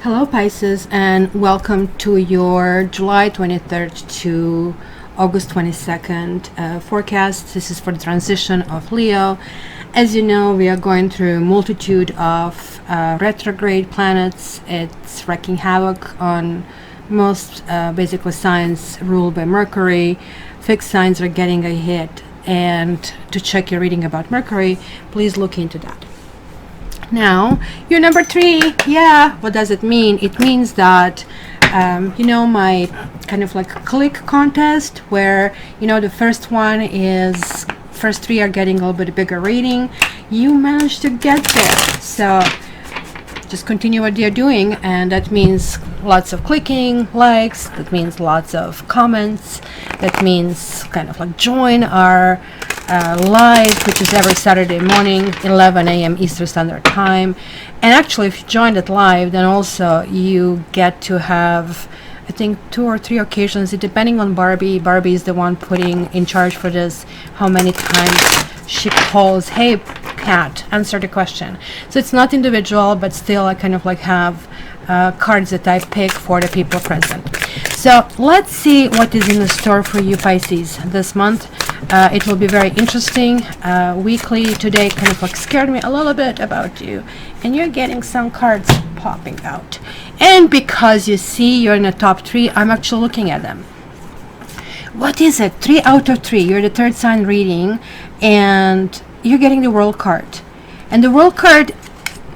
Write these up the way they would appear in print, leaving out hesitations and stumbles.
Hello Pisces, and welcome to your July 23rd to August 22nd forecast. This is for the transition of Leo. As you know, we are going through a multitude of retrograde planets. It's wreaking havoc on most basically signs ruled by Mercury. Fixed signs are getting a hit, and to check your reading about Mercury, please look into that. Now, you're number 3. Yeah, what does it mean? It means that, my kind of like click contest where, the first 3 are getting a little bit bigger rating. You managed to get there. So just continue what you're doing, and that means lots of clicking, likes, that means lots of comments, that means kind of like join our live, which is every Saturday morning, 11 a.m. Eastern Standard Time. And actually, if you join it live, then also you get to have, I think, 2 or 3 occasions, depending on Barbie. Barbie is the one putting in charge for this, how many times she calls, hey, Cat, answer the question. So it's not individual, but still I kind of like have cards that I pick for the people present. So let's see what is in the store for you Pisces this month. It will be very interesting. Weekly today kind of like scared me a little bit about you, and you're getting some cards popping out. And because you see you're in the top 3, I'm actually looking at them. What is it? 3 out of 3. You're the 3rd sign reading, and you're getting the World card. And the World card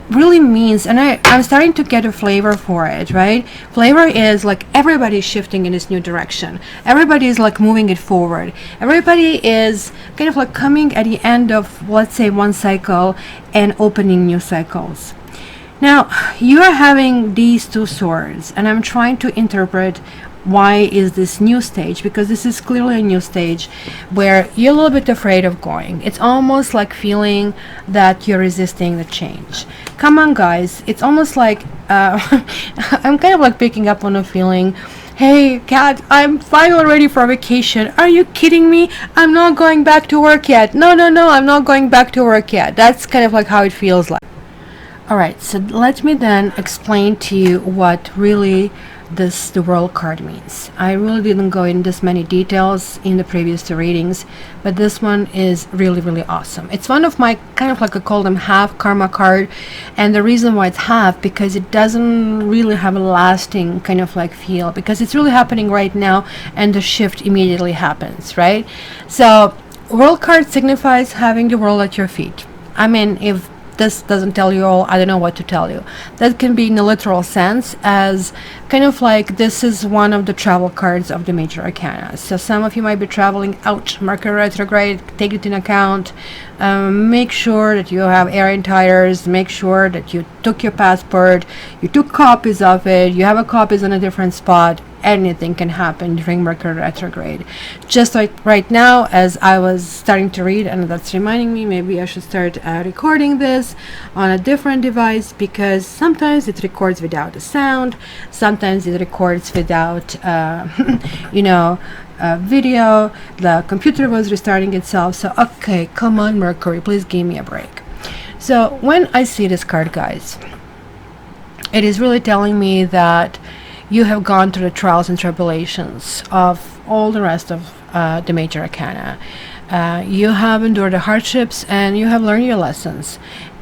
really means, and I'm starting to get a flavor for it, right? Flavor is like everybody's shifting in this new direction. Everybody is like moving it forward. Everybody is kind of like coming at the end of, let's say, one cycle and opening new cycles. Now, you are having these 2 swords, and I'm trying to interpret why is this new stage, because this is clearly a new stage where you're a little bit afraid of going. It's almost like feeling that you're resisting the change. Come on guys, it's almost like I'm kind of like picking up on a feeling, hey Kat, I'm finally ready for vacation. Are you kidding me? I'm not going back to work yet. No, I'm not going back to work yet. That's kind of like how it feels like. Alright, so let me then explain to you what really the World card means. I really didn't go in this many details in the previous 2 readings, but this one is really awesome. It's one of my kind of like I call them half karma card, and the reason why it's half, because it doesn't really have a lasting kind of like feel, because it's really happening right now and the shift immediately happens, right? So World card signifies having the world at your feet. I mean, if this doesn't tell you all, I don't know what to tell you. That can be in a literal sense, as kind of like this is one of the travel cards of the major arcana. So some of you might be traveling out, Mercury retrograde, take it in account. Make sure that you have air in tires, make sure that you took your passport, you took copies of it, you have a copies in a different spot. Anything can happen during Mercury retrograde. Just like right now, as I was starting to read, and that's reminding me maybe I should start recording this on a different device, because sometimes it records without a sound, sometimes it records without video. The computer was restarting itself. So okay, come on Mercury, please give me a break. So when I see this card guys, it is really telling me that you have gone through the trials and tribulations of all the rest of the major arcana. You have endured the hardships and you have learned your lessons,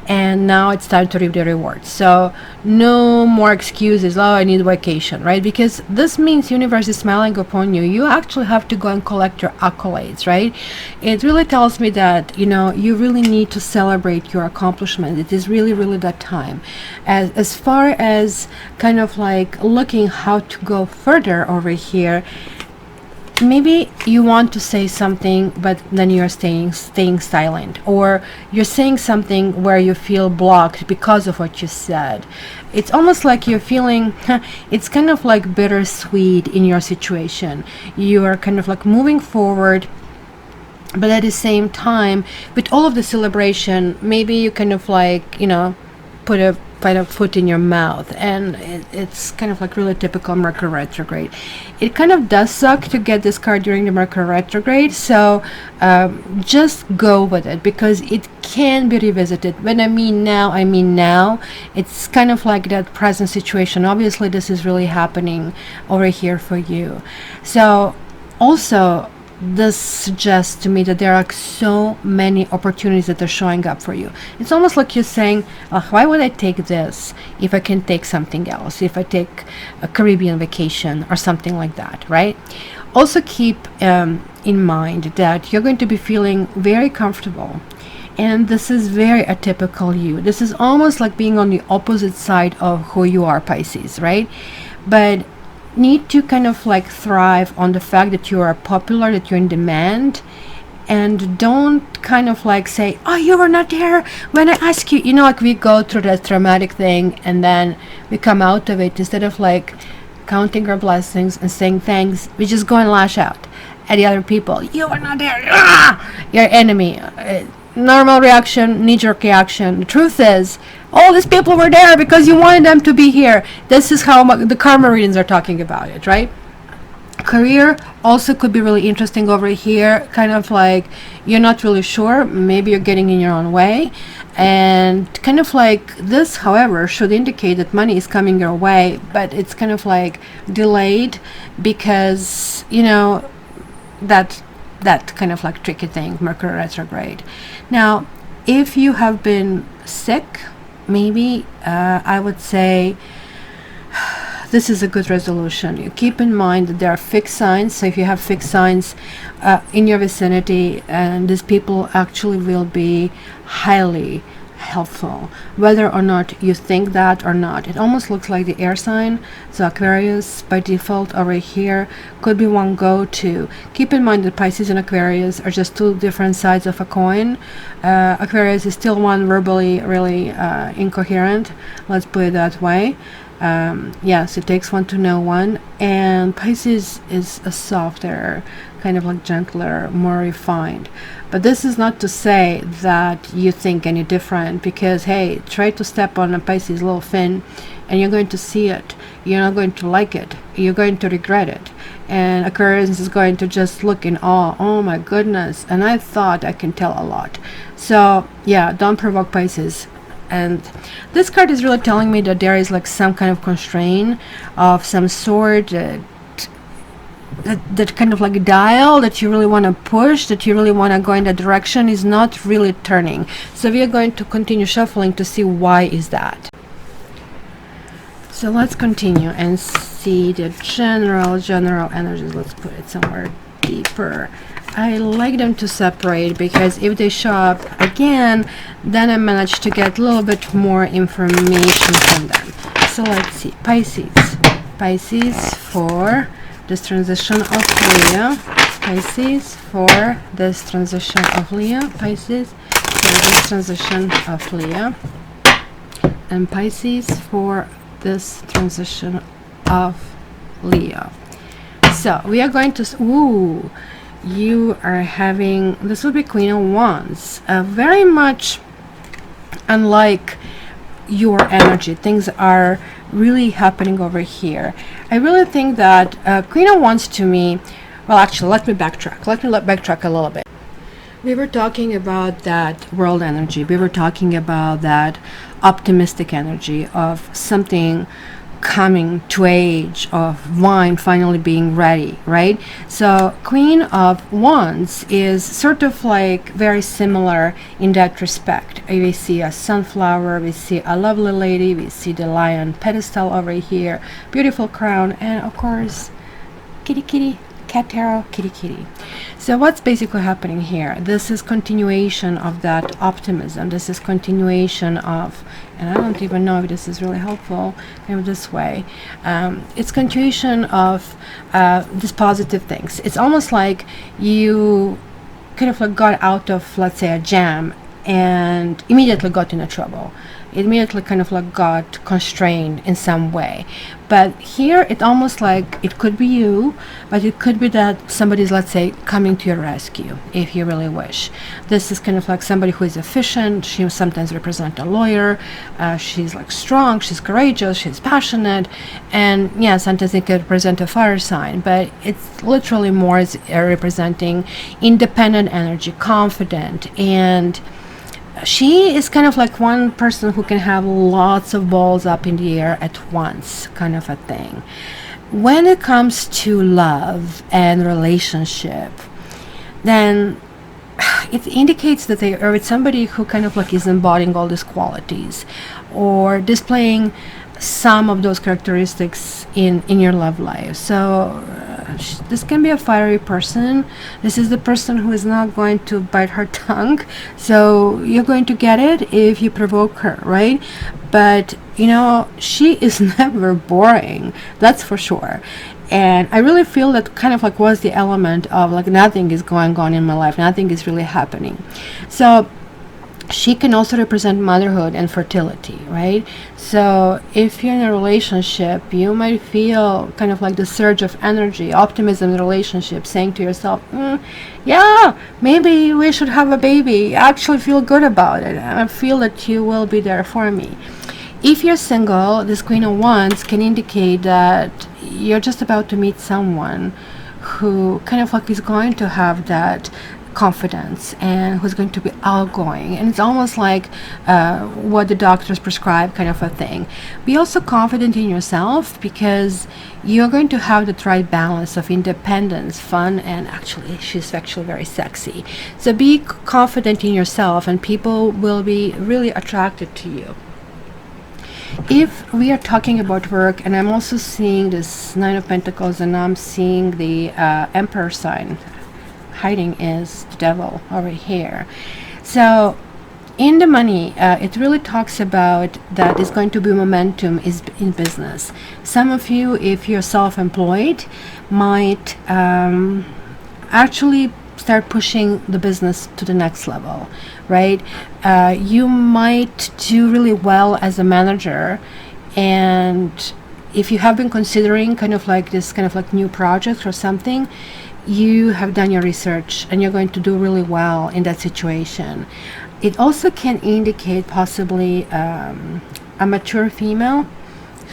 and now it's time to reap the rewards. So no more excuses, oh I need vacation, right? Because this means universe is smiling upon you. You actually have to go and collect your accolades, right? It really tells me that you really need to celebrate your accomplishment. It is really that time. As far as kind of like looking how to go further over here, maybe you want to say something, but then you're staying silent, or you're saying something where you feel blocked because of what you said. It's almost like you're feeling it's kind of like bittersweet in your situation. You are kind of like moving forward, but at the same time, with all of the celebration, maybe you kind of like put a put a foot in your mouth, and it's kind of like really typical Mercury retrograde. It kind of does suck to get this card during the Mercury retrograde, so just go with it, because it can be revisited. When I mean now, it's kind of like that present situation. Obviously this is really happening over here for you. So also, this suggests to me that there are so many opportunities that are showing up for you. It's almost like you're saying, why would I take this if I can take something else, if I take a Caribbean vacation or something like that, right? Also keep in mind that you're going to be feeling very comfortable, and this is very atypical you. This is almost like being on the opposite side of who you are, Pisces, right? But need to kind of like thrive on the fact that you are popular, that you're in demand, and don't kind of like say, oh, you were not there when I asked you. You know, like we go through that traumatic thing and then we come out of it. Instead of like counting our blessings and saying thanks, we just go and lash out at the other people. You were not there. Ah! Your enemy. Normal reaction, knee-jerk reaction. The truth is, all these people were there because you wanted them to be here. This is how the karma readings are talking about it, right? Career also could be really interesting over here. Kind of like you're not really sure. Maybe you're getting in your own way. And kind of like this, however, should indicate that money is coming your way, but it's kind of like delayed because, you know, that kind of like tricky thing, Mercury retrograde. Now, if you have been sick, maybe I would say this is a good resolution. You keep in mind that there are fixed signs. So if you have fixed signs in your vicinity, and these people actually will be highly helpful, whether or not you think that or not. It almost looks like the air sign. So Aquarius by default over here could be one go-to. Keep in mind that Pisces and Aquarius are just two different sides of a coin. Aquarius is still one verbally really incoherent, let's put it that way. Yes, it takes one to know one, and Pisces is a softer, kind of like gentler, more refined. But this is not to say that you think any different, because hey, try to step on a Pisces little fin and you're going to see it. You're not going to like it. You're going to regret it. And Aquarius is going to just look in awe. Oh my goodness. And I thought I can tell a lot. So yeah, don't provoke Pisces. And this card is really telling me that there is like some kind of constraint of some sort, that kind of like dial that you really want to push, that you really want to go in that direction is not really turning. So we are going to continue shuffling to see why is that. So let's continue and see the general energies. Let's put it somewhere deeper. I like them to separate, because if they show up again, then I manage to get a little bit more information from them. So let's see. Pisces for this transition of Leo. Pisces for this transition of Leo. Pisces for this transition of Leo. And Pisces for this transition of Leo. So we are going to... you are having, this will be Queen of Wands, very much unlike your energy. Things are really happening over here. I really think that Queen of Wands to me, well, actually, let me backtrack a little bit. We were talking about that world energy. We were talking about that optimistic energy of something coming to age, of wine finally being ready, right? So Queen of Wands is sort of like very similar in that respect. We see a sunflower, we see a lovely lady, we see the lion pedestal over here, beautiful crown, and of course kitty, cat tarot, kitty. So what's basically happening here? This is continuation of that optimism. This is continuation of, and I don't even know if this is really helpful in this way. It's continuation of these positive things. It's almost like you kind of like got out of, let's say, a jam and immediately got into trouble. it immediately kind of like got constrained in some way. But here it almost like it could be you, but it could be that somebody's, let's say, coming to your rescue if you really wish. This is kind of like somebody who is efficient. She sometimes represents a lawyer. She's like strong, she's courageous, she's passionate, and yeah, sometimes it could represent a fire sign, but it's literally more as representing independent energy, confident, and she is kind of like one person who can have lots of balls up in the air at once, kind of a thing. When it comes to love and relationship, then it indicates that they are with somebody who kind of like is embodying all these qualities or displaying some of those characteristics in your love life. So this can be a fiery person. This is the person who is not going to bite her tongue, so you're going to get it if you provoke her, right? But you know, she is never boring, that's for sure. And I really feel that kind of like was the element of like nothing is going on in my life, nothing is really happening. So she can also represent motherhood and fertility, right? So if you're in a relationship, you might feel kind of like the surge of energy, optimism in the relationship, saying to yourself, yeah, maybe we should have a baby. I actually feel good about it. I feel that you will be there for me. If you're single, this Queen of Wands can indicate that you're just about to meet someone who kind of like is going to have that confidence and who's going to be outgoing, and it's almost like what the doctors prescribe, kind of a thing. Be also confident in yourself, because you're going to have the right balance of independence, fun, and actually she's actually very sexy. So be confident in yourself and people will be really attracted to you. If we are talking about work, and I'm also seeing this Nine of Pentacles, and I'm seeing the Emperor sign hiding is the devil over here. So in the money, it really talks about that is going to be momentum is in business. Some of you, if you're self-employed, might actually start pushing the business to the next level, right? You might do really well as a manager, and if you have been considering kind of like this kind of like new project or something, you have done your research and you're going to do really well in that situation. It also can indicate possibly a mature female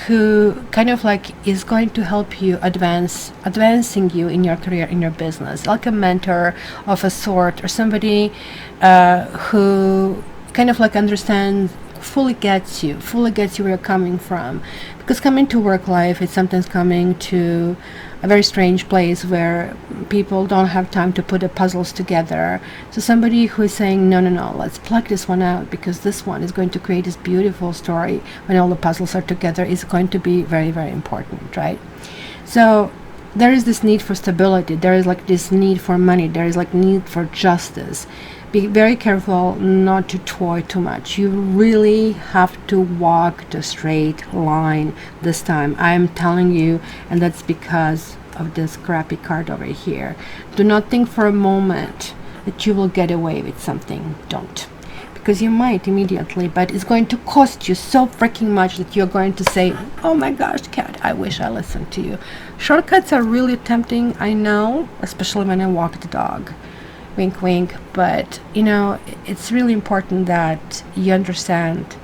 who kind of like is going to help you advancing you in your career, in your business, like a mentor of a sort, or somebody who kind of like understands, fully gets you where you're coming from. Because coming to work life is sometimes coming to a very strange place where people don't have time to put the puzzles together. So somebody who is saying, no, let's pluck this one out, because this one is going to create this beautiful story when all the puzzles are together, is going to be very, very important, right? So there is this need for stability. There is like this need for money. There is like need for justice. Be very careful not to toy too much. You really have to walk the straight line this time. I'm telling you, and that's because of this crappy card over here. Do not think for a moment that you will get away with something. Don't. Because you might immediately, but it's going to cost you so freaking much that you're going to say, oh my gosh, Kat, I wish I listened to you. Shortcuts are really tempting, I know, especially when I walk the dog. Wink, wink. But you know, it's really important that you understand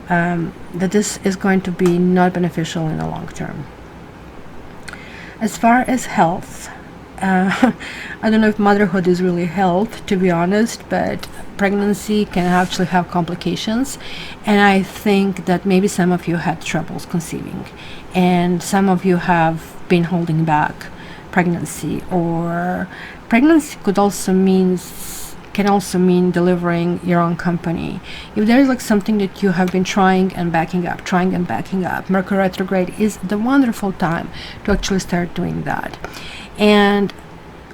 that this is going to be not beneficial in the long term. As far as health, I don't know if motherhood is really health, to be honest, but pregnancy can actually have complications, and I think that maybe some of you had troubles conceiving, and some of you have been holding back pregnancy, or pregnancy can also mean delivering your own company. If there is like something that you have been trying and backing up, Mercury retrograde is the wonderful time to actually start doing that. And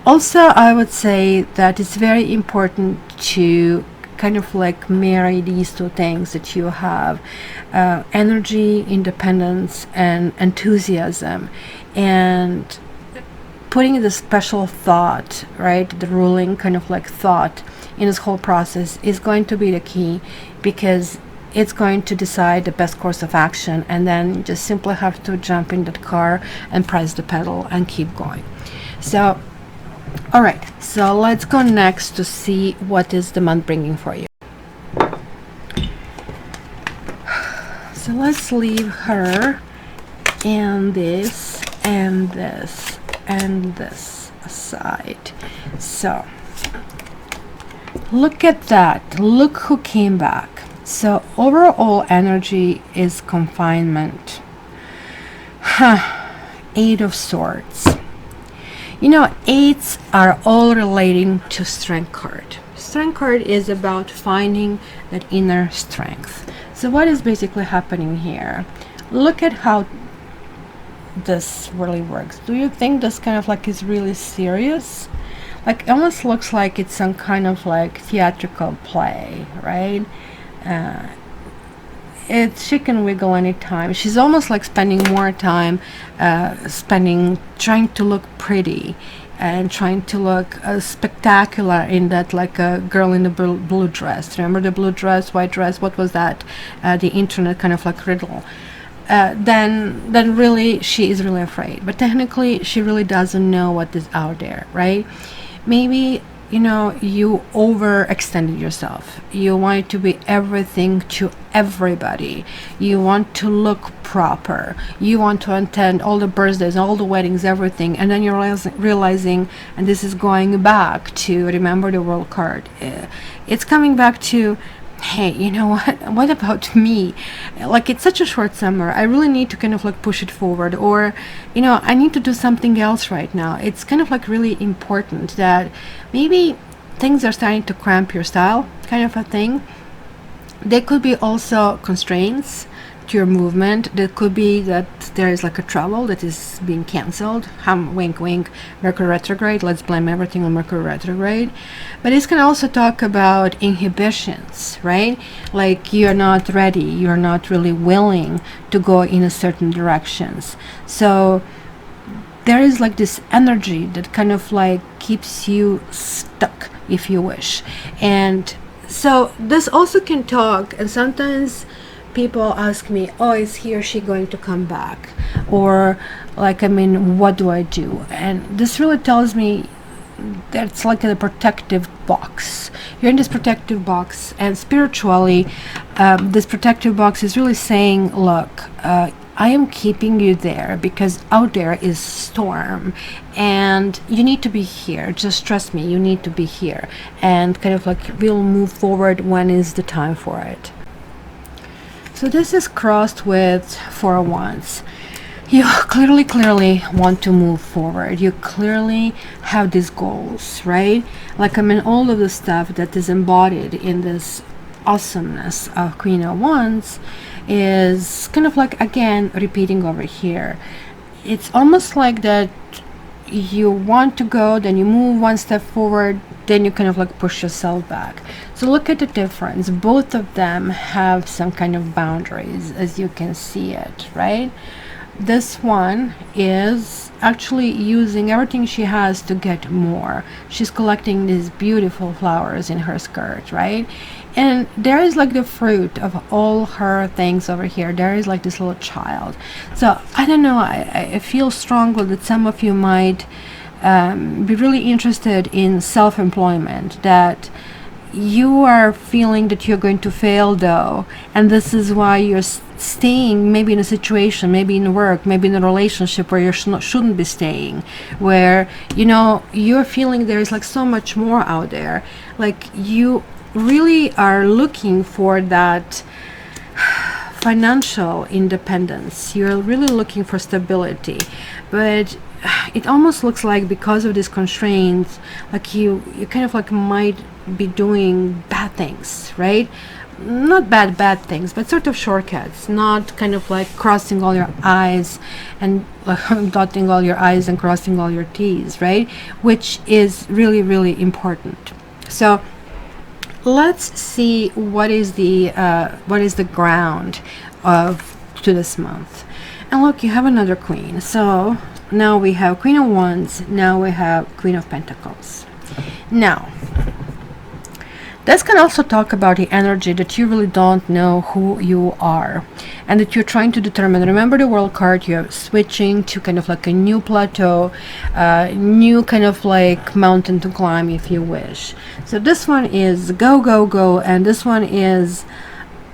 also I would say that it's very important to kind of like marry these two things that you have, energy, independence, and enthusiasm, and putting the special thought, right, the ruling kind of like thought in this whole process is going to be the key, because it's going to decide the best course of action, and then you just simply have to jump in that car and press the pedal and keep going. So all right, so let's go next to see what is the month bringing for you. So let's leave her and this and this and this aside. So look at that. Look who came back. So overall energy is confinement. Eight of Swords. You know, eights are all relating to Strength card. Strength card is about finding that inner strength. So what is basically happening here? Look at how this really works. Do you think this kind of like is really serious? Like, it almost looks like it's some kind of like theatrical play, right? She can wiggle anytime. She's almost like spending more time trying to look pretty and trying to look spectacular in that, like a girl in the blue dress. Remember the blue dress, white dress? What was that? The internet kind of like riddle. Then really she is really afraid. But technically she really doesn't know what is out there, right? Maybe, you know, you overextended yourself. You want to be everything to everybody. You want to look proper. You want to attend all the birthdays, all the weddings, everything. And then you're realizing, and this is going back to, remember the World card. It's coming back to, hey, you know what about me? Like, it's such a short summer. I really need to kind of like push it forward, or, you know, I need to do something else right now. It's kind of like really important that maybe things are starting to cramp your style, kind of a thing. There could be also constraints to your movement. There could be that there is like a travel that is being cancelled. Wink wink, Mercury retrograde. Let's blame everything on Mercury retrograde. But this can also talk about inhibitions, right? Like, you're not ready, you're not really willing to go in a certain directions. So there is like this energy that kind of like keeps you stuck, if you wish. And so this also can talk, and sometimes people ask me, oh, is he or she going to come back? Or like, I mean, what do I do? And this really tells me that it's like a protective box. You're in this protective box, and spiritually, this protective box is really saying, look, I am keeping you there because out there is storm, and you need to be here. Just trust me, you need to be here. And kind of like, we'll move forward when is the time for it. So this is crossed with Four of Wands. You clearly want to move forward. You clearly have these goals, right? Like, I mean, all of the stuff that is embodied in this awesomeness of Queen of Wands is kind of like, again, repeating over here. It's almost like that you want to go, then you move one step forward, then you kind of like push yourself back. So look at the difference. Both of them have some kind of boundaries, as you can see it, right? This one is actually using everything she has to get more. She's collecting these beautiful flowers in her skirt, right? And there is like the fruit of all her things over here. There is like this little child. So I don't know, I feel strongly that some of you might be really interested in self-employment, that you are feeling that you're going to fail though, and this is why you're staying maybe in a situation, maybe in work, maybe in a relationship where you shouldn't be staying, where, you know, you're feeling there is like so much more out there. Like, you really are looking for that financial independence. You're really looking for stability, but it almost looks like because of these constraints, like you kind of like might be doing bad things, right? Not bad things, but sort of shortcuts, not kind of like crossing all your I's and dotting all your I's and crossing all your T's, right? Which is really important. So let's see what is the ground of to this month. And look, you have another queen. So now we have Queen of Wands, now we have Queen of Pentacles. Now This can also talk about the energy that you really don't know who you are and that you're trying to determine. Remember the world card, you're switching to kind of like a new plateau, new kind of like mountain to climb, if you wish. So this one is go, go, go, and this one is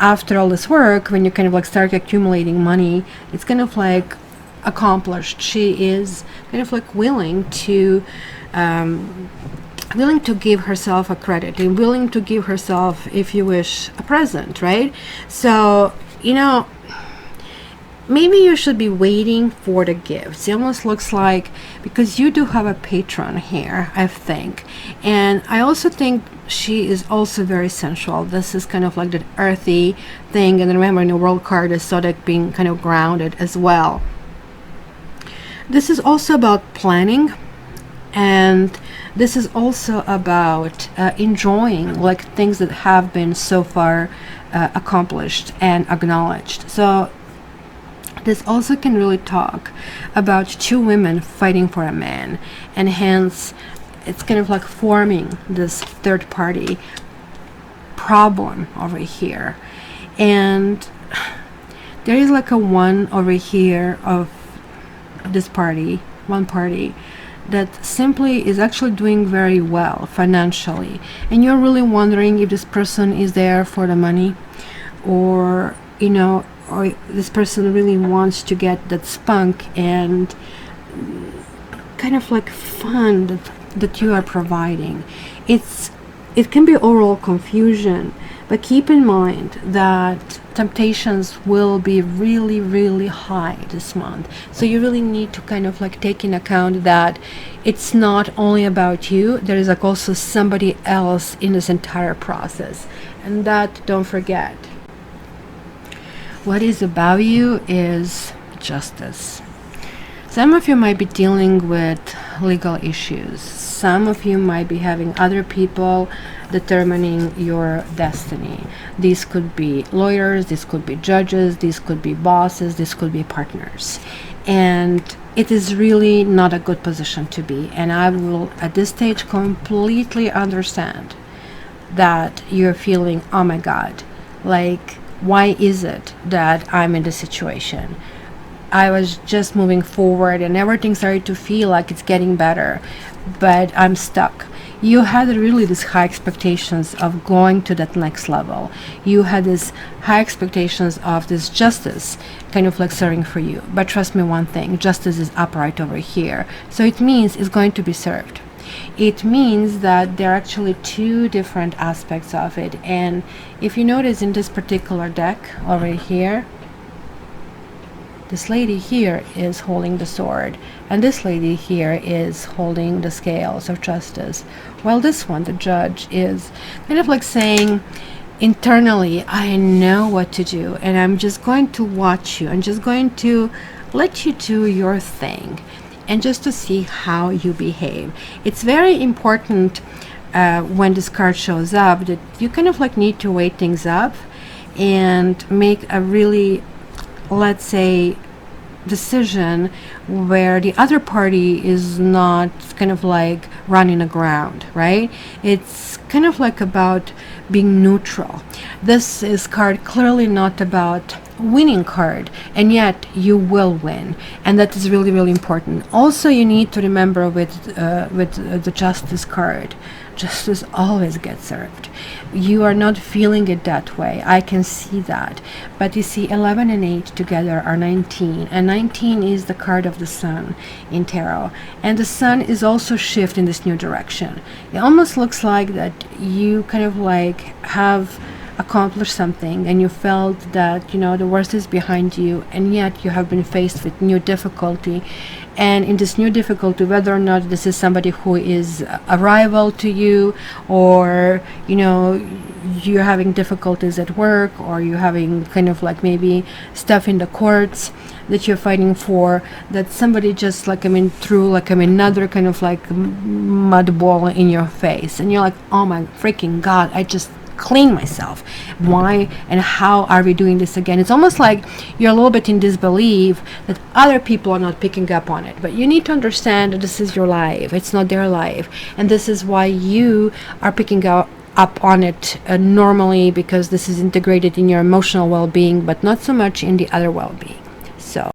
after all this work, when you kind of like start accumulating money, it's kind of like accomplished. She is kind of like willing to give herself a credit and willing to give herself, if you wish, a present, right? So, you know, maybe you should be waiting for the gifts. It almost looks like, because you do have a patron here, I think. And I also think she is also very sensual. This is kind of like that earthy thing. And remember, in the world card is Zodiac being kind of grounded as well. This is also about planning. And this is also about enjoying like things that have been so far accomplished and acknowledged. So this also can really talk about two women fighting for a man, and hence it's kind of like forming this third party problem over here. And there is like a one over here of this party, one party that simply is actually doing very well financially, and you're really wondering if this person is there for the money, or you know, or this person really wants to get that spunk and kind of like fun that you are providing. It can be overall confusion, but keep in mind that temptations will be really, really high this month. So you really need to kind of like take in account that it's not only about you. There is like also somebody else in this entire process, and that don't forget. What is about you is justice. Some of you might be dealing with legal issues. Some of you might be having other people determining your destiny. These could be lawyers, these could be judges, these could be bosses, this could be partners. And it is really not a good position to be. And I will, at this stage, completely understand that you're feeling, oh my God, like, why is it that I'm in this situation? I was just moving forward and everything started to feel like it's getting better, but I'm stuck. You had really this high expectations of going to that next level. You had this high expectations of this justice kind of like serving for you. But trust me one thing, justice is up right over here. So it means it's going to be served. It means that there are actually two different aspects of it. And if you notice in this particular deck over here, this lady here is holding the sword, and this lady here is holding the scales of justice. While this one, the judge, is kind of like saying, internally, I know what to do, and I'm just going to watch you. I'm just going to let you do your thing, and just to see how you behave. It's very important when this card shows up that you kind of like need to weigh things up and make a really, let's say, decision where the other party is not kind of like running aground, right? It's kind of like about being neutral. This is card clearly not about winning card, and yet you will win, and that is really, really important. Also, you need to remember with the justice card, justice always gets served. You are not feeling it that way. I can see that. But you see, 11 and 8 together are 19. And 19 is the card of the sun in tarot. And the sun is also shift in this new direction. It almost looks like that you kind of like have accomplished something and you felt that, you know, the worst is behind you, and yet you have been faced with new difficulty. And in this new difficulty, whether or not this is somebody who is a rival to you, or, you know, you're having difficulties at work, or you're having kind of like maybe stuff in the courts that you're fighting for, that somebody just like, threw like another kind of like mud ball in your face, and you're like, oh my freaking God, I just clean myself. Why and how are we doing this again? It's almost like you're a little bit in disbelief that other people are not picking up on it, but you need to understand that this is your life, it's not their life, and this is why you are picking up up on it normally, because this is integrated in your emotional well-being, but not so much in the other well-being. So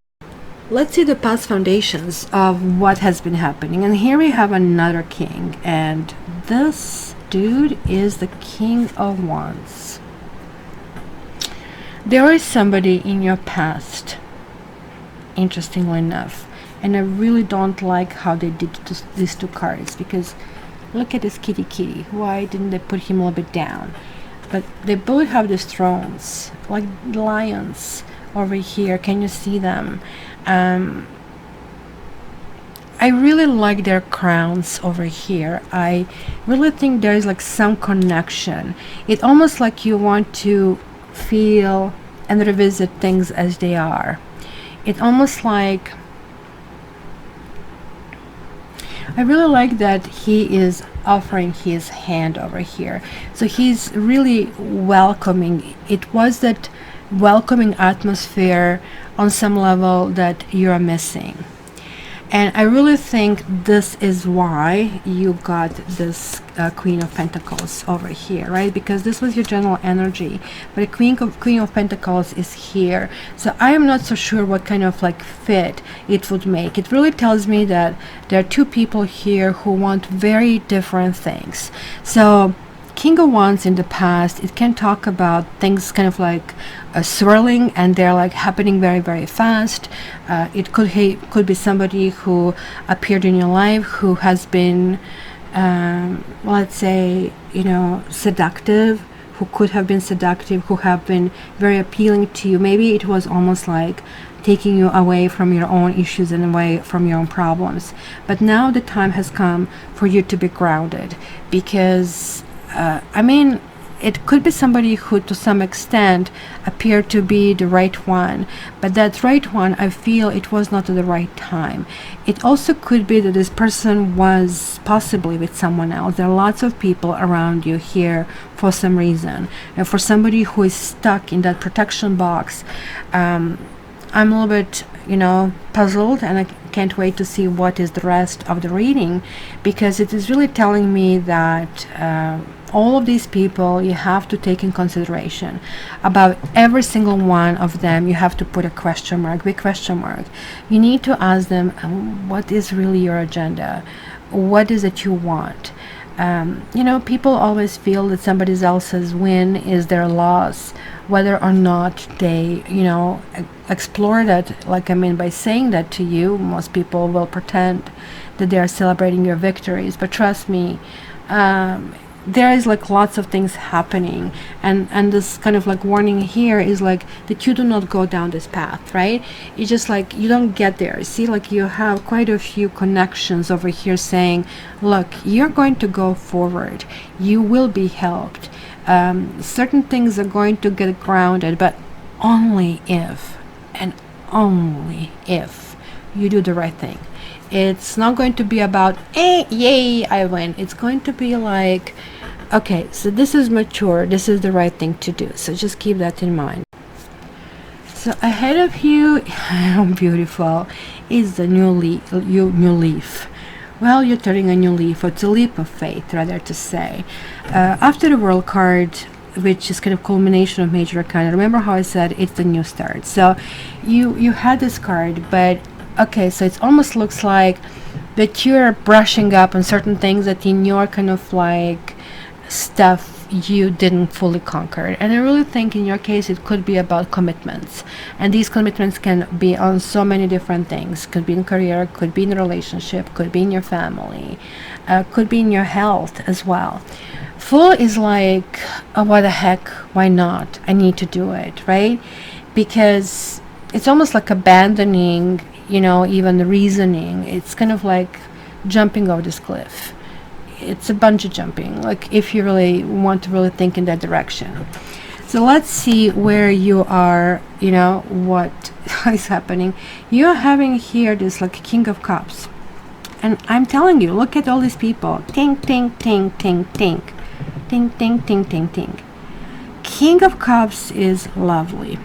let's see the past foundations of what has been happening. And here we have another king, and this dude is the King of Wands. There is somebody in your past, interestingly enough, and I really don't like how they did these two cards, because look at this kitty. Why didn't they put him a little bit down? But they both have these thrones, like lions over here. Can you see them? I really like their crowns over here. I really think there is like some connection. It's almost like you want to feel and revisit things as they are. It's almost like, I really like that he is offering his hand over here. So he's really welcoming. It was that welcoming atmosphere on some level that you're missing. And I really think this is why you got this Queen of Pentacles over here, right? Because this was your general energy, but the Queen of Pentacles is here. So I am not so sure what kind of like fit it would make. It really tells me that there are two people here who want very different things. So King of Wands in the past, it can talk about things kind of like swirling, and they're like happening very, very fast. It could be somebody who appeared in your life who has been, let's say, you know, seductive, who could have been seductive, who have been very appealing to you. Maybe it was almost like taking you away from your own issues and away from your own problems. But now the time has come for you to be grounded, because I mean, it could be somebody who to some extent appeared to be the right one, but that right one, I feel it was not at the right time. It also could be that this person was possibly with someone else. There are lots of people around you here for some reason, and for somebody who is stuck in that protection box, I'm a little bit, you know, puzzled, and I can't wait to see what is the rest of the reading, because it is really telling me that all of these people you have to take in consideration. About every single one of them you have to put a question mark, big question mark. You need to ask them, what is really your agenda? What is it you want? You know, people always feel that somebody else's win is their loss, whether or not they, you know, explore that. Like, I mean, by saying that to you, most people will pretend that they are celebrating your victories. But trust me, there is like lots of things happening, and this kind of like warning here is like that you do not go down this path, right? It's just like you don't get there. See, like you have quite a few connections over here saying, look, you're going to go forward, you will be helped, certain things are going to get grounded, but only if, and only if you do the right thing. It's not going to be about, hey, yay, I win. It's going to be like, okay, so this is mature, this is the right thing to do. So just keep that in mind. So ahead of you, beautiful, is the new leaf. Well, you're turning a new leaf, or it's a leap of faith, rather to say. After the World card, which is kind of culmination of major arcana, remember how I said it's the new start. So you had this card, but okay, so it almost looks like that you're brushing up on certain things that in your kind of like stuff you didn't fully conquer. And I really think in your case it could be about commitments, and these commitments can be on so many different things. Could be in career, could be in a relationship, could be in your family, could be in your health as well. Full is like, oh, what the heck, why not, I need to do it, right? Because it's almost like abandoning, you know, even the reasoning. It's kind of like jumping over this cliff. It's a bungee jumping, like if you really want to really think in that direction. So let's see where you are, you know, what is happening. You're having here this like King of Cups, and I'm telling you, look at all these people. Tink, tink, tink, tink, tink, tink, tink, tink, tink, tink. King of Cups is lovely.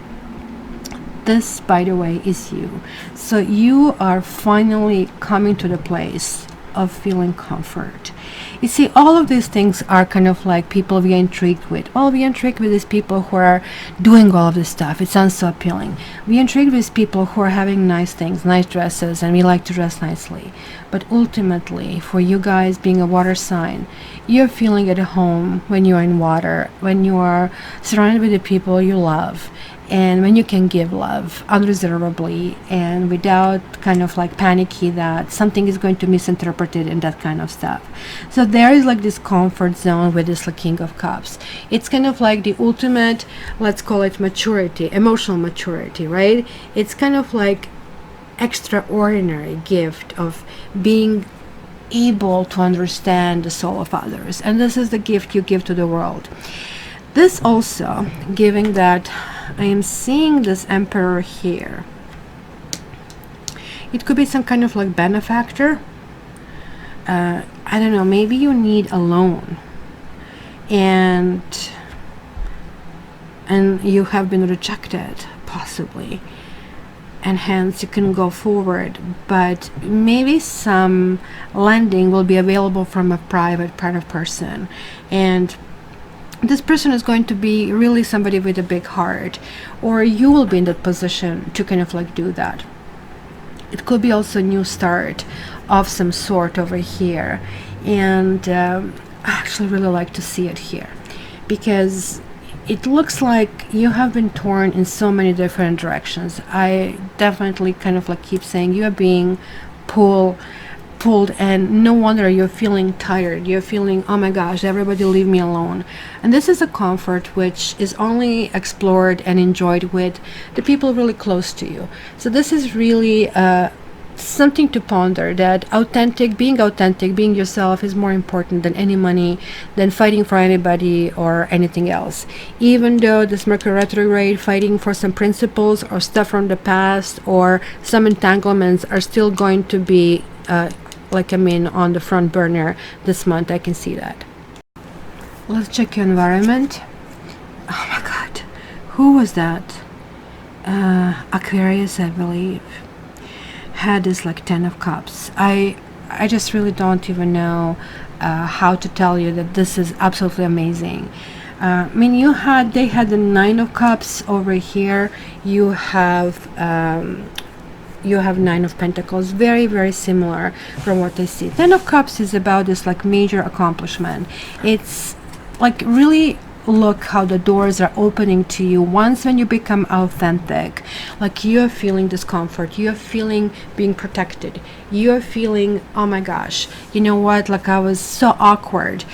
This, by the way, is you. So you are finally coming to the place of feeling comfort. You see, all of these things are kind of like people we are intrigued with. Well, we are intrigued with these people who are doing all of this stuff. It sounds so appealing. We are intrigued with people who are having nice things, nice dresses, and we like to dress nicely. But ultimately, for you guys being a water sign, you're feeling at home when you're in water, when you are surrounded with the people you love, and when you can give love unreservedly and without kind of like panicky that something is going to misinterpreted and that kind of stuff. So there is like this comfort zone with this like King of Cups. It's kind of like the ultimate, let's call it maturity, emotional maturity, right? It's kind of like extraordinary gift of being able to understand the soul of others, and this is the gift you give to the world. This also giving that I am seeing this Emperor here. It could be some kind of like benefactor. I don't know, maybe you need a loan and you have been rejected possibly, and hence you can go forward, but maybe some lending will be available from a private person, and this person is going to be really somebody with a big heart, or you will be in that position to kind of like do that. It could be also a new start of some sort over here, and I actually really like to see it here because it looks like you have been torn in so many different directions. I definitely kind of like keep saying you are being pulled, and no wonder you're feeling tired. You're feeling, oh my gosh, everybody leave me alone. And this is a comfort which is only explored and enjoyed with the people really close to you. So this is really something to ponder, that being authentic, being yourself is more important than any money, than fighting for anybody or anything else. Even though this Mercury retrograde, fighting for some principles or stuff from the past or some entanglements are still going to be on the front burner this month. I can see that. Let's check your environment. Oh my god, who was that? Aquarius, I believe, had this like 10 of Cups. I just really don't even know how to tell you that this is absolutely amazing. I mean, they had the 9 of Cups over here. You have 9 of Pentacles, very, very similar from what I see. 10 of Cups is about this like major accomplishment. It's like really look how the doors are opening to you once when you become authentic. Like you're feeling discomfort, you're feeling being protected, you're feeling, oh my gosh, you know what, like I was so awkward.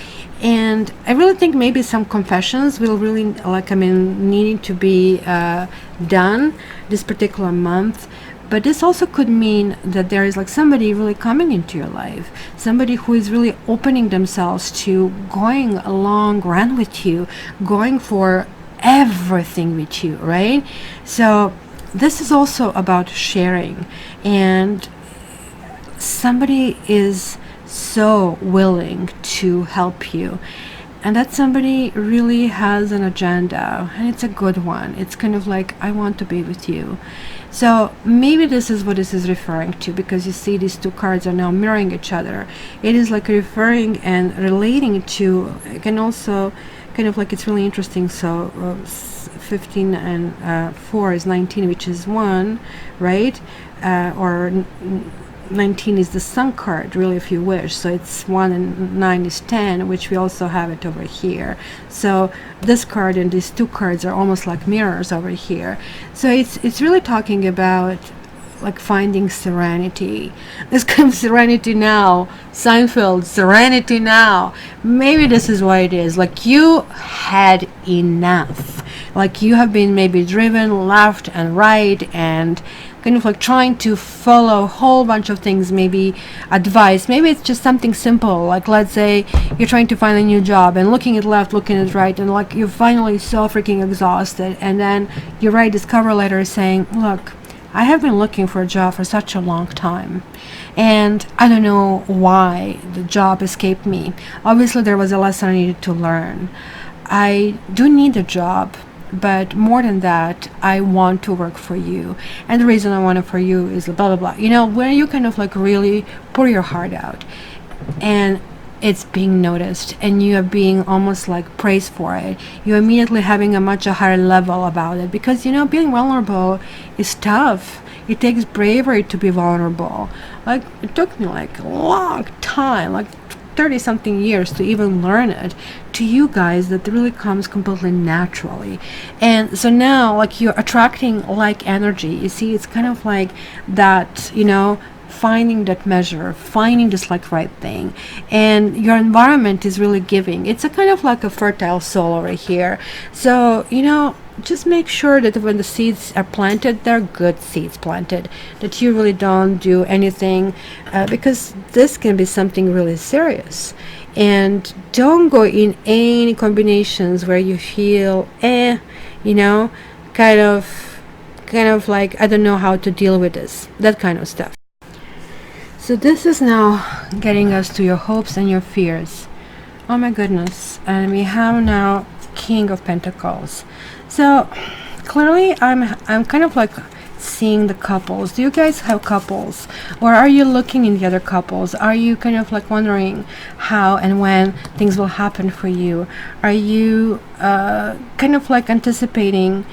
And I really think maybe some confessions will really needing to be done this particular month. But this also could mean that there is like somebody really coming into your life, somebody who is really opening themselves to going a long run with you, going for everything with you, right? So this is also about sharing, and somebody is so willing to help you, and that somebody really has an agenda, and it's a good one. It's kind of like, I want to be with you. So maybe this is what this is referring to, because you see these two cards are now mirroring each other. It is like referring and relating to, it can also kind of like, it's really interesting. So 15 and 4 is 19, which is 1, right? Or 19 is the Sun card, really, if you wish. So it's 1 and 9 is 10, which we also have it over here. So this card and these two cards are almost like mirrors over here. So it's really talking about like finding serenity. This kind of serenity now, Seinfeld, serenity now. Maybe this is what it is. Like you had enough. Like you have been maybe driven left and right and kind of like trying to follow a whole bunch of things, maybe advice. Maybe it's just something simple, like let's say you're trying to find a new job and looking at left, looking at right, and like you're finally so freaking exhausted, and then you write this cover letter saying, look, I have been looking for a job for such a long time, and I don't know why the job escaped me. Obviously there was a lesson I needed to learn. I do need a job, but more than that, I want to work for you, and the reason I want it for you is blah blah blah. You know, where you kind of like really pour your heart out, and it's being noticed, and you are being almost like praised for it. You're immediately having a much higher level about it, because you know, being vulnerable is tough. It takes bravery to be vulnerable. Like, it took me like a long time, like 30 something years to even learn it. To you guys, that really comes completely naturally. And so now, like, you're attracting like energy. You see, it's kind of like that, you know, finding that measure, finding this like right thing, and your environment is really giving. It's a kind of like a fertile soil over here. So you know, just make sure that when the seeds are planted, they're good seeds planted, that you really don't do anything, because this can be something really serious. And don't go in any combinations where you feel you know, kind of like, I don't know how to deal with this, that kind of stuff. So this is now getting us to your hopes and your fears. Oh my goodness. And we have now King of Pentacles. So clearly I'm kind of like seeing the couples. Do you guys have couples? Or are you looking in the other couples? Are you kind of like wondering how and when things will happen for you? Are you kind of like anticipating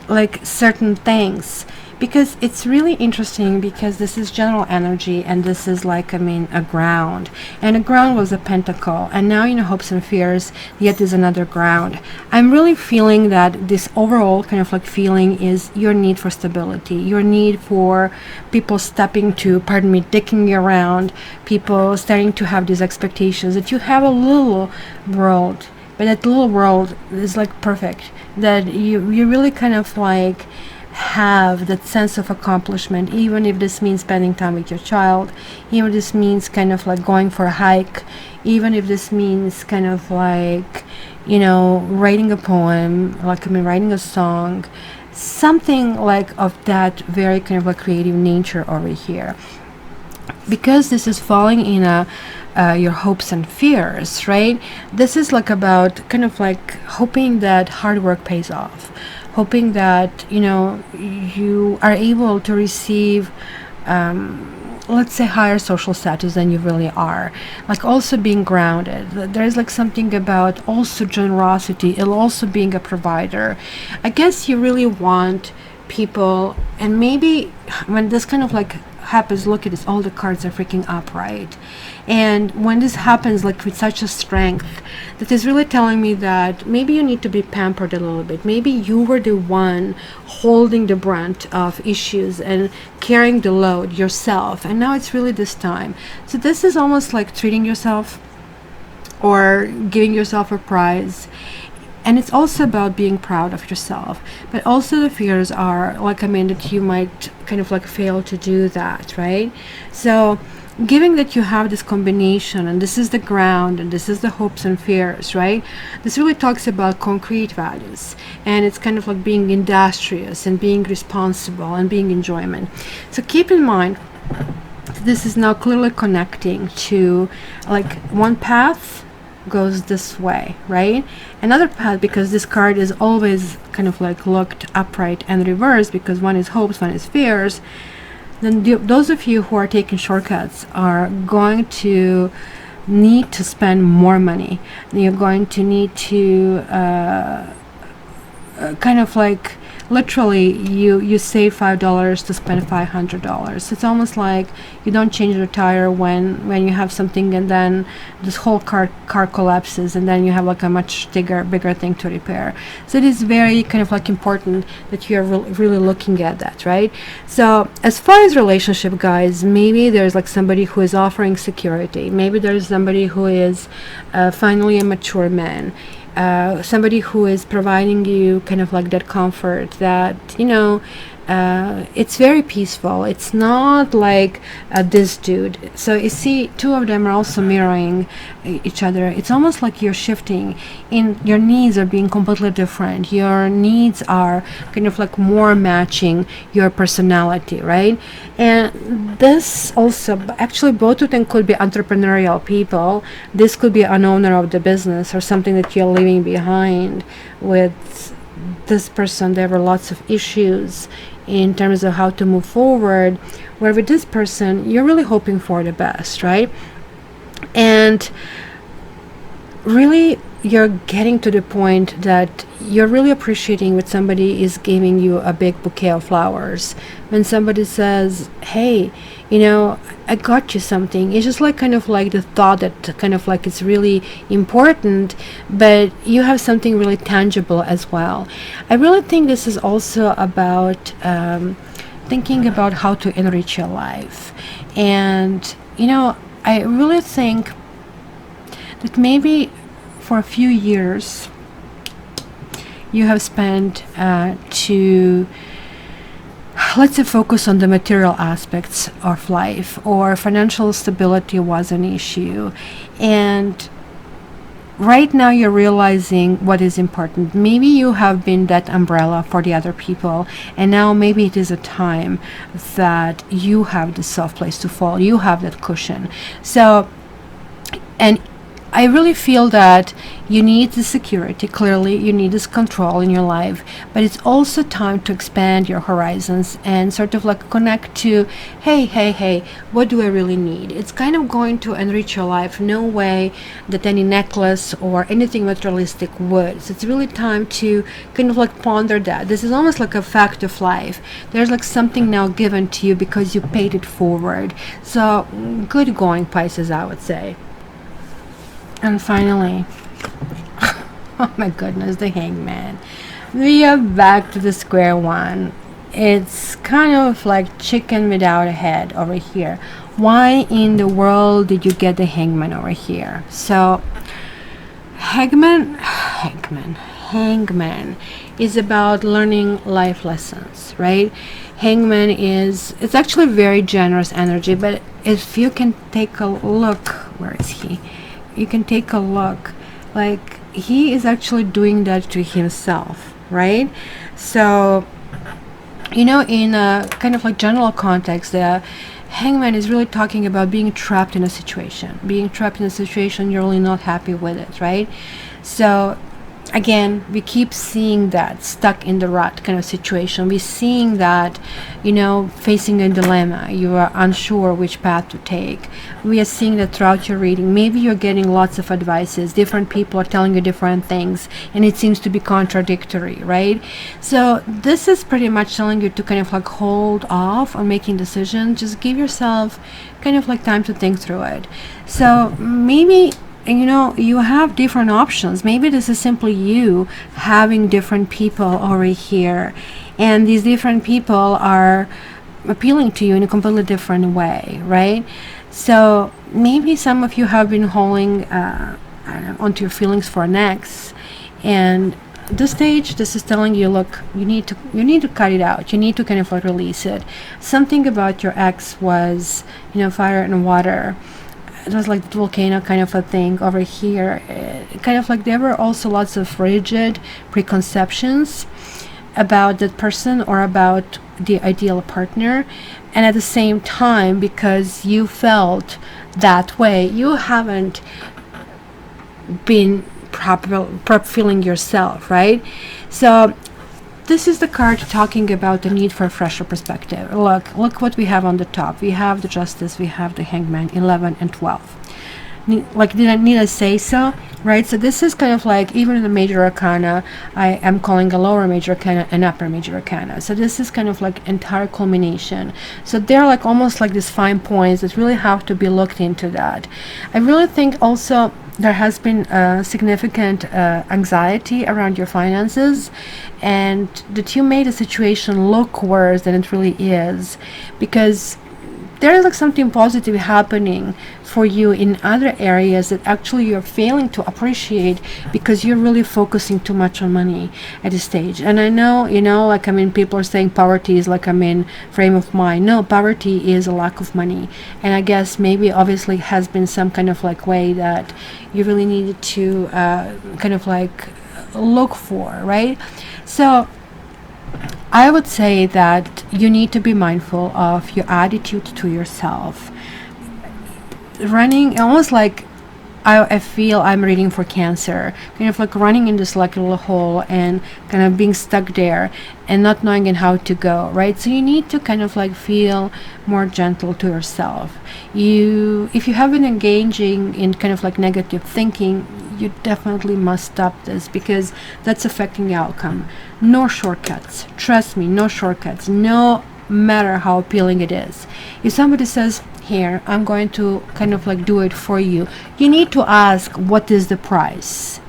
like certain things? Because it's really interesting, because this is general energy, and this is like, I mean, a ground, and a ground was a pentacle, and now, you know, hopes and fears, yet there's another ground. I'm really feeling that this overall kind of like feeling is your need for stability, your need for people stepping to, pardon me, dicking you around, people starting to have these expectations that you have a little world, but that little world is like perfect, that you really kind of like have that sense of accomplishment, even if this means spending time with your child, even if this means kind of like going for a hike, even if this means kind of like, you know, writing a poem, like, I mean, writing a song, something like of that very kind of like creative nature over here. Because this is falling in your hopes and fears, right? This is like about kind of like hoping that hard work pays off, hoping that, you know, you are able to receive let's say higher social status than you really are, like also being grounded. There's like something about also generosity, and also being a provider. I guess you really want people, and maybe when this kind of like happens, look at this, all the cards are freaking upright, and when this happens like with such a strength, that is really telling me that maybe you need to be pampered a little bit. Maybe you were the one holding the brunt of issues and carrying the load yourself, and now it's really this time. So this is almost like treating yourself or giving yourself a prize. And it's also about being proud of yourself, but also the fears are like, I mean, that you might kind of like fail to do that, right? So given that you have this combination, and this is the ground, and this is the hopes and fears, right? This really talks about concrete values, and it's kind of like being industrious and being responsible and being enjoyment. So keep in mind, this is now clearly connecting to like one path goes this way, right? Another path, because this card is always kind of like looked upright and reversed, because one is hopes, one is fears, then those of you who are taking shortcuts are going to need to spend more money. You're going to need to kind of like literally you save $5 to spend $500. It's almost like you don't change the tire when you have something, and then this whole car collapses, and then you have like a much bigger thing to repair. So it is very kind of like important that you're really looking at that, right? So as far as relationship, guys, maybe there's like somebody who is offering security. Maybe there's somebody who is finally a mature man. Somebody who is providing you kind of like that comfort, that, you know, it's very peaceful. It's not like this dude. So you see, two of them are also mirroring each other. It's almost like you're shifting in, your needs are being completely different. Your needs are kind of like more matching your personality, right? And this also, actually both of them could be entrepreneurial people. This could be an owner of the business or something that you're leaving behind. With this person, there were lots of issues in terms of how to move forward, where with this person you're really hoping for the best, right? And really you're getting to the point that you're really appreciating when somebody is giving you a big bouquet of flowers. When somebody says, hey, I got you something. It's just like kind of like the thought that kind of like it's really important, but you have something really tangible as well. I really think this is also about thinking about how to enrich your life. And I really think that maybe for a few years you have spent to, let's say, focus on the material aspects of life, or financial stability was an issue, and right now you're realizing what is important. Maybe you have been that umbrella for the other people, and now maybe it is a time that you have the soft place to fall, you have that cushion. So, and I really feel that you need the security, clearly you need this control in your life, but it's also time to expand your horizons and sort of like connect to, hey, what do I really need? It's kind of going to enrich your life, no way that any necklace or anything materialistic would. So it's really time to kind of like ponder that. This is almost like a fact of life. There's like something now given to you because you paid it forward. So good going, Pisces, I would say. And finally, oh my goodness, the Hangman. We are back to the square one. It's kind of like chicken without a head over here. Why in the world did you get the Hangman over here? So, Hangman is about learning life lessons, right? Hangman it's actually very generous energy, but if you can take a look, where is he? You can take a look, like he is actually doing that to himself, right? So in a kind of like general context, the Hangman is really talking about being trapped in a situation, you're really not happy with it, right? So again, we keep seeing that stuck in the rut kind of situation. We're seeing that, facing a dilemma. You are unsure which path to take. We are seeing that throughout your reading. Maybe you're getting lots of advices. Different people are telling you different things, and it seems to be contradictory, right? So this is pretty much telling you to kind of like hold off on making decisions. Just give yourself kind of like time to think through it. So maybe, you have different options. Maybe this is simply you having different people over here, and these different people are appealing to you in a completely different way, right? So maybe some of you have been holding onto your feelings for an ex, and this stage, this is telling you, look, you need to cut it out. You need to kind of like release it. Something about your ex was, fire and water. It was like the volcano kind of a thing over here. Kind of like there were also lots of rigid preconceptions about that person or about the ideal partner, and at the same time, because you felt that way, you haven't been proper feeling yourself, right? So this is the card talking about the need for a fresher perspective. Look what we have on the top. We have the Justice, we have the Hangman, 11 and 12. Need I say so? Right? So this is kind of like, even in the major arcana, I am calling a lower major arcana and upper major arcana. So this is kind of like entire culmination. So they're like almost like these fine points that really have to be looked into that. I really think also there has been significant anxiety around your finances, and that you made a situation look worse than it really is, because there is like something positive happening for you in other areas that actually you're failing to appreciate because you're really focusing too much on money at this stage. And I know, people are saying poverty is like, frame of mind. No, poverty is a lack of money. And I guess maybe obviously has been some kind of like way that you really needed to kind of like look for, right? So I would say that you need to be mindful of your attitude to yourself. Running almost like I feel I'm reading for Cancer, kind of like running in this like little hole and kind of being stuck there and not knowing in how to go, right? So you need to kind of like feel more gentle to yourself. If you have been engaging in kind of like negative thinking, you definitely must stop this, because that's affecting the outcome. No shortcuts. Trust me, no shortcuts. No matter how appealing it is. If somebody says, here, I'm going to kind of like do it for you, you need to ask, what is the price?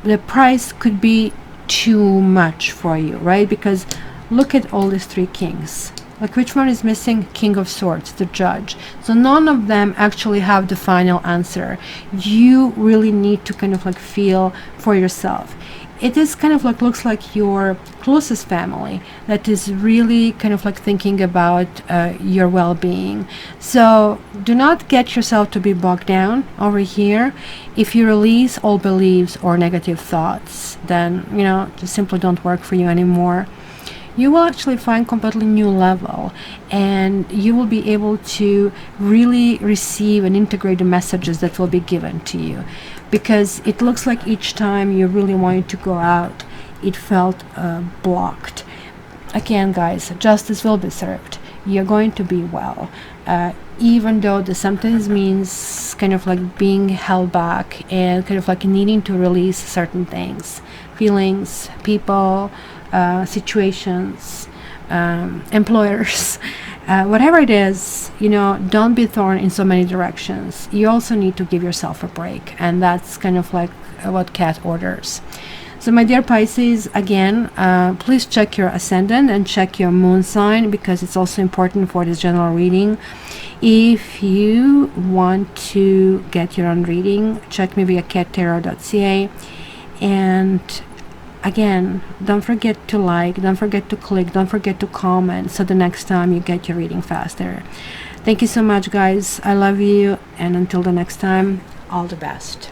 The price could be too much for you, right? Because look at all these 3 kings. Like, which one is missing? King of Swords, the Judge. So none of them actually have the final answer. You really need to kind of like feel for yourself. It is kind of like, looks like your closest family that is really kind of like thinking about your well-being. So do not get yourself to be bogged down over here. If you release all beliefs or negative thoughts, then, you know, just simply don't work for you anymore. You will actually find completely new level, and you will be able to really receive and integrate the messages that will be given to you, because it looks like each time you really wanted to go out, it felt blocked. Again, guys, justice will be served. You're going to be well, even though this sometimes means kind of like being held back and kind of like needing to release certain things, feelings, people, situations, employers, whatever it is, you know, don't be thrown in so many directions. You also need to give yourself a break, and that's kind of like what Cat orders. So my dear Pisces, again, please check your ascendant and check your moon sign, because it's also important for this general reading. If you want to get your own reading, check me via cattarot.ca. And again, don't forget to like, don't forget to click, don't forget to comment, so the next time you get your reading faster. Thank you so much, guys. I love you, and until the next time, all the best.